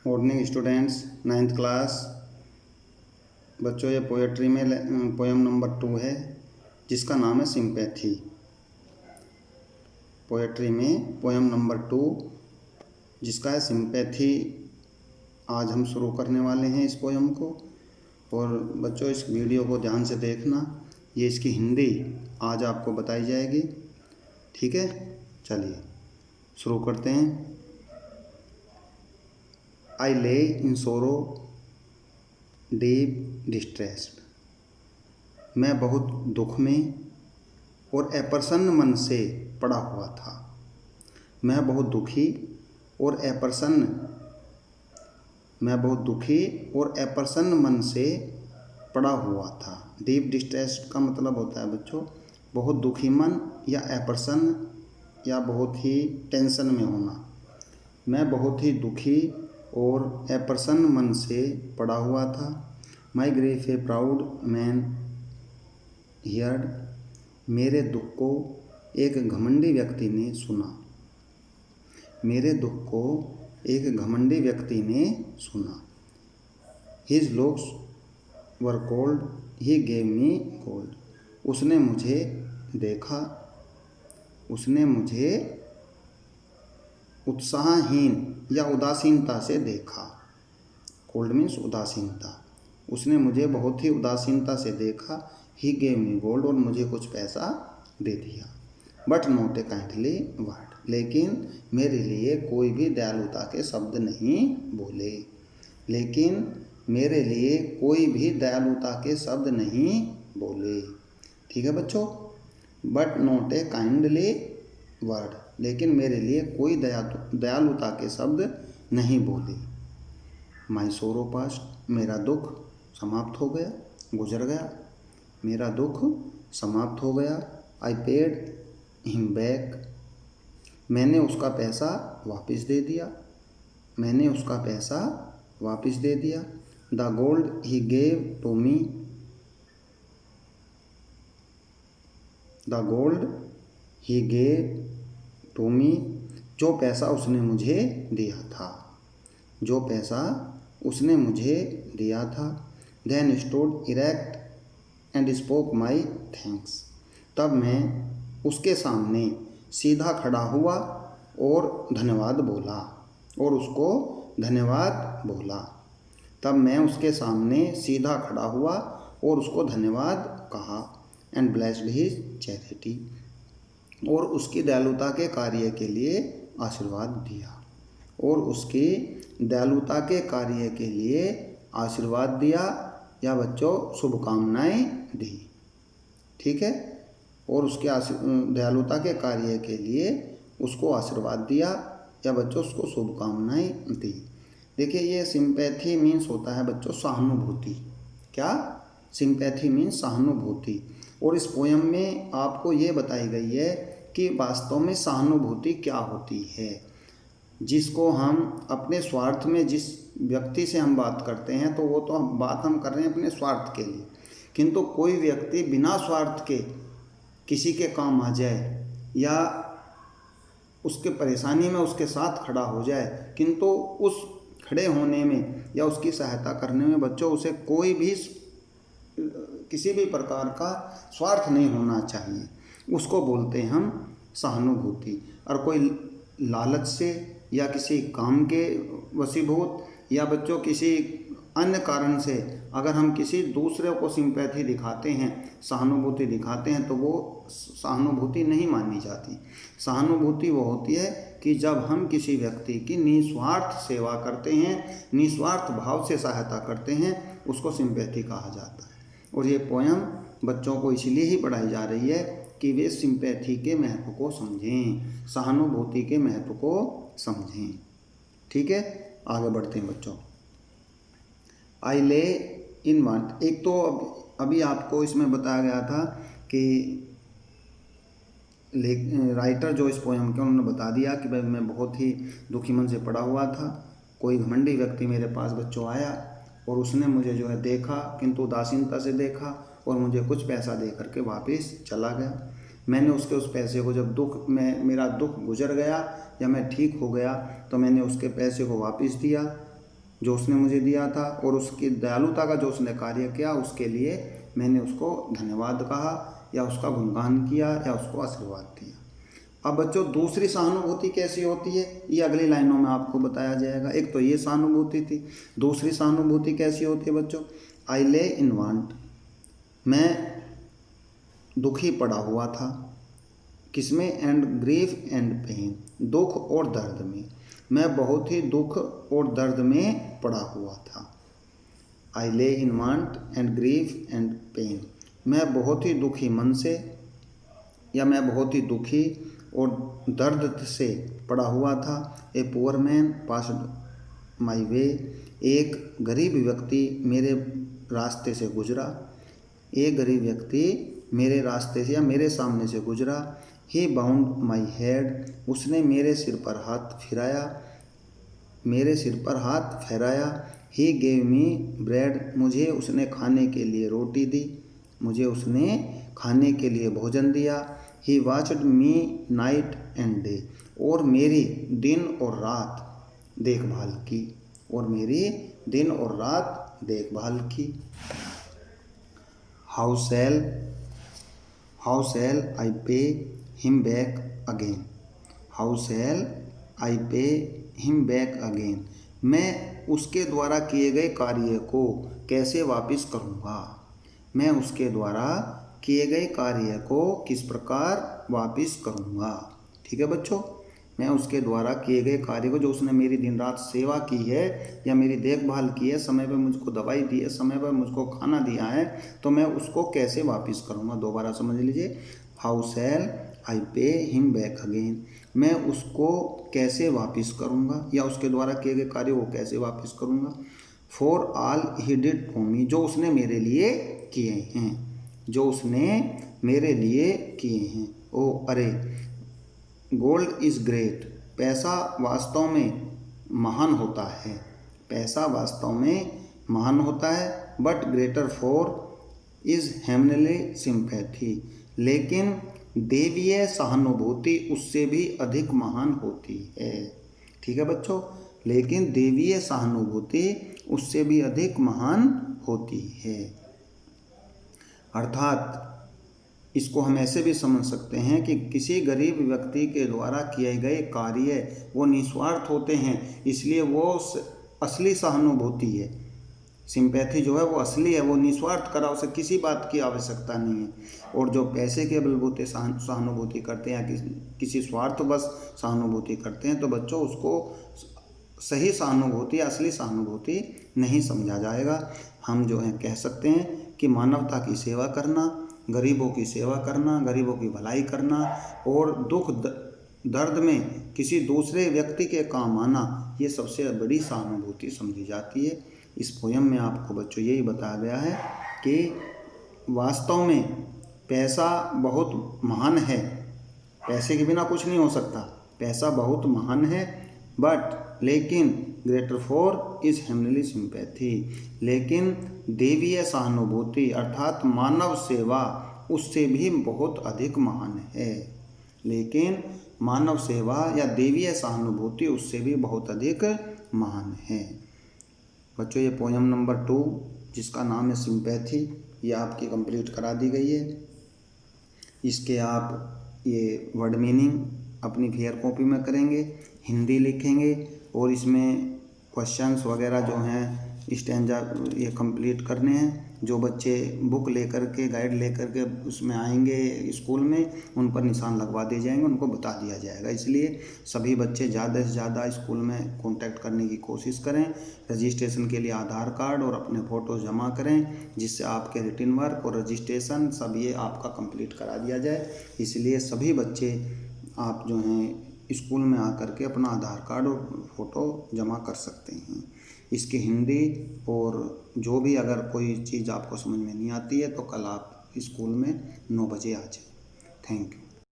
Morning students, 9th class बच्चों। ये poetry में पोएम नंबर 2 है जिसका नाम है सिंपैथी। पोएट्री में पोएम नंबर 2 जिसका है सिंपैथी। आज हम शुरू करने वाले हैं इस पोएम को। और बच्चों इस वीडियो को ध्यान से देखना, ये इसकी हिंदी आज आपको बताई जाएगी। ठीक है, चलिए शुरू करते हैं। I lay in sorrow deep distressed। मैं बहुत दुख में और अप्रसन्न मन से पड़ा हुआ था। मैं बहुत दुखी और अप्रसन्न मन से पड़ा हुआ था। डीप डिस्ट्रेस्ड का मतलब होता है बच्चों बहुत दुखी मन या अप्रसन्न या बहुत ही टेंशन में होना। मैं बहुत ही दुखी और अप्रसन्न मन से पड़ा हुआ था। My grief a proud man heard. मेरे दुख को एक घमंडी व्यक्ति ने सुना। मेरे दुख को एक घमंडी व्यक्ति ने सुना। His looks were cold, he gave me cold. उसने मुझे देखा, उसने मुझे उत्साहहीन या उदासीनता से देखा। कोल्ड मीन्स उदासीनता। उसने मुझे बहुत ही उदासीनता से देखा। ही गेव मी गोल्ड, और मुझे कुछ पैसा दे दिया। But not a kindly word, लेकिन मेरे लिए कोई भी दयालुता के शब्द नहीं बोले। लेकिन मेरे लिए कोई भी दयालुता के शब्द नहीं बोले। ठीक है बच्चों, but not a kindly word, लेकिन मेरे लिए कोई दयालुता के शब्द नहीं बोले। माई सोरो पास्ट, मेरा दुख समाप्त हो गया, गुजर गया। मेरा दुख समाप्त हो गया। आई पेड हिम बैक, मैंने उसका पैसा वापस दे दिया। मैंने उसका पैसा वापस दे दिया। The gold he gave to me, the gold he gave to me, जो पैसा उसने मुझे दिया था, जो पैसा उसने मुझे दिया था। Then stood erect and spoke my thanks. तब मैं उसके सामने सीधा खड़ा हुआ और धन्यवाद बोला, और उसको धन्यवाद बोला। तब मैं उसके सामने सीधा खड़ा हुआ और उसको धन्यवाद कहा। एंड ब्लेस्ड हिज चैरिटी, और उसकी दयालुता के कार्य के लिए आशीर्वाद दिया। और उसकी दयालुता के कार्य के लिए आशीर्वाद दिया या बच्चों शुभकामनाएं दी। ठीक है, और उसके दयालुता के कार्य के लिए उसको आशीर्वाद दिया या बच्चों उसको शुभकामनाएं दी। देखिए, ये सिंपैथी मीन्स होता है बच्चों सहानुभूति। क्या? सिंपैथी मीन्स सहानुभूति। और इस पोयम में आपको ये बताई गई है कि वास्तव में सहानुभूति क्या होती है। जिसको हम अपने स्वार्थ में, जिस व्यक्ति से हम बात करते हैं तो वो तो बात हम कर रहे हैं अपने स्वार्थ के लिए, किंतु कोई व्यक्ति बिना स्वार्थ के किसी के काम आ जाए या उसके परेशानी में उसके साथ खड़ा हो जाए, किंतु उस खड़े होने में या उसकी सहायता करने में बच्चों उसे कोई भी किसी भी प्रकार का स्वार्थ नहीं होना चाहिए, उसको बोलते हैं हम सहानुभूति। और कोई लालच से या किसी काम के वशीभूत या बच्चों किसी अन्य कारण से अगर हम किसी दूसरे को सिंपैथी दिखाते हैं, सहानुभूति दिखाते हैं, तो वो सहानुभूति नहीं मानी जाती। सहानुभूति वो होती है कि जब हम किसी व्यक्ति की निस्वार्थ सेवा करते हैं, निस्वार्थ भाव से सहायता करते हैं, उसको सिंपैथी कहा जाता है। और ये पोयम बच्चों को इसलिए ही पढ़ाई जा रही है कि वे सिंपैथी के महत्व को समझें, सहानुभूति के महत्व को समझें। ठीक है, आगे बढ़ते हैं बच्चों। आई ले इन वांट, एक तो अभी आपको इसमें बताया गया था कि राइटर जो इस पोयम के उन्होंने बता दिया कि भाई मैं बहुत ही दुखी मन से पड़ा हुआ था। कोई घमंडी व्यक्ति मेरे पास बच्चों आया और उसने मुझे जो है देखा, किंतु उदासीनता से देखा और मुझे कुछ पैसा दे करके वापस चला गया। मैंने उसके उस पैसे को जब मेरा दुख गुजर गया या मैं ठीक हो गया तो मैंने उसके पैसे को वापस दिया। जो उसने मुझे दिया था और उसकी दयालुता का जो उसने कार्य किया उसके लिए मैंने उसको धन्यवाद कहा या उसका गुणगान किया या उसको आशीर्वाद दिया। अब बच्चों दूसरी सहानुभूति कैसी होती है ये अगली लाइनों में आपको बताया जाएगा। एक तो ये सहानुभूति थी, दूसरी सहानुभूति कैसी होती है बच्चों, आई ले इन वांट, मैं दुखी पड़ा हुआ था, किसमें, एंड ग्रीफ एंड पेन, दुख और दर्द में, मैं बहुत ही दुख और दर्द में पड़ा हुआ था। I lay in want and grief and pain, मैं बहुत ही दुखी मन से या मैं बहुत ही दुखी और दर्द से पड़ा हुआ था। A poor man passed my way, एक गरीब व्यक्ति मेरे रास्ते से गुजरा, एक गरीब व्यक्ति मेरे रास्ते से या मेरे सामने से गुजरा। ही बाउंड माई हेड, उसने मेरे सिर पर हाथ फिराया, मेरे सिर पर हाथ फहराया। ही गेव मी ब्रेड, मुझे उसने खाने के लिए रोटी दी, मुझे उसने खाने के लिए भोजन दिया। He watched me night and day, और मेरी दिन और रात देखभाल की, और मेरी दिन और रात देखभाल की। How shell I pay him back again, how shell I pay him back again, मैं उसके द्वारा किए गए कार्य को कैसे वापस करूँगा, मैं उसके द्वारा किए गए कार्य को किस प्रकार वापस करूँगा। ठीक है बच्चों, मैं उसके द्वारा किए गए कार्य को, जो उसने मेरी दिन रात सेवा की है या मेरी देखभाल की है, समय पर मुझको दवाई दी है, समय पर मुझको खाना दिया है, तो मैं उसको कैसे वापस करूँगा। दोबारा समझ लीजिए, how shell I pay him back again, मैं उसको कैसे वापस करूँगा या उसके द्वारा किए गए कार्य को कैसे वापस करूँगा। For all he did for me, जो उसने मेरे लिए किए हैं, जो उसने मेरे लिए किए हैं। ओ अरे, गोल्ड इज़ ग्रेट, पैसा वास्तव में महान होता है, पैसा वास्तव में महान होता है। But greater far is heavenly sympathy, लेकिन देवीय सहानुभूति उससे भी अधिक महान होती है। ठीक है बच्चों, लेकिन देवीय सहानुभूति उससे भी अधिक महान होती है। अर्थात इसको हम ऐसे भी समझ सकते हैं कि किसी गरीब व्यक्ति के द्वारा किए गए कार्य वो निस्वार्थ होते हैं, इसलिए वो असली सहानुभूति है। सिंपैथी जो है वो असली है, वो निस्वार्थ करा, उसे किसी बात की आवश्यकता नहीं है। और जो पैसे के बलबूते सहानुभूति करते हैं या किसी स्वार्थ बस सहानुभूति करते हैं, तो बच्चों उसको सही सहानुभूति, असली सहानुभूति नहीं समझा जाएगा। हम जो है कह सकते हैं कि मानवता की सेवा करना, गरीबों की सेवा करना, गरीबों की भलाई करना और दुख दर्द में किसी दूसरे व्यक्ति के काम आना, ये सबसे बड़ी सहानुभूति समझी जाती है। इस पोयम में आपको बच्चों यही बताया गया है कि वास्तव में पैसा बहुत महान है, पैसे के बिना कुछ नहीं हो सकता, पैसा बहुत महान है, बट लेकिन ग्रेटर फॉर इज हेमनली सिंपैथी, लेकिन देवीय सहानुभूति अर्थात मानव सेवा उससे भी बहुत अधिक महान है। लेकिन मानव सेवा या देवीय सहानुभूति उससे भी बहुत अधिक महान है। बच्चों ये पोयम नंबर 2 जिसका नाम है सिंपैथी, ये आपकी कंप्लीट करा दी गई है। इसके आप ये वर्ड मीनिंग अपनी फेयर कॉपी में करेंगे, हिंदी लिखेंगे और इसमें क्वेश्चंस वगैरह जो हैं स्टैंजा ये कंप्लीट करने हैं। जो बच्चे बुक लेकर के, गाइड लेकर के उसमें आएंगे स्कूल में, उन पर निशान लगवा दिए जाएंगे, उनको बता दिया जाएगा। इसलिए सभी बच्चे ज़्यादा से ज़्यादा स्कूल में कांटेक्ट करने की कोशिश करें। रजिस्ट्रेशन के लिए आधार कार्ड और अपने फ़ोटो जमा करें, जिससे आपके रिटन वर्क और रजिस्ट्रेशन सब ये आपका कंप्लीट करा दिया जाए। इसलिए सभी बच्चे आप जो हैं स्कूल में आकर के अपना आधार कार्ड और फ़ोटो जमा कर सकते हैं। इसकी हिंदी और जो भी अगर कोई चीज़ आपको समझ में नहीं आती है तो कल आप स्कूल में 9 बजे आ जाए। Thank you.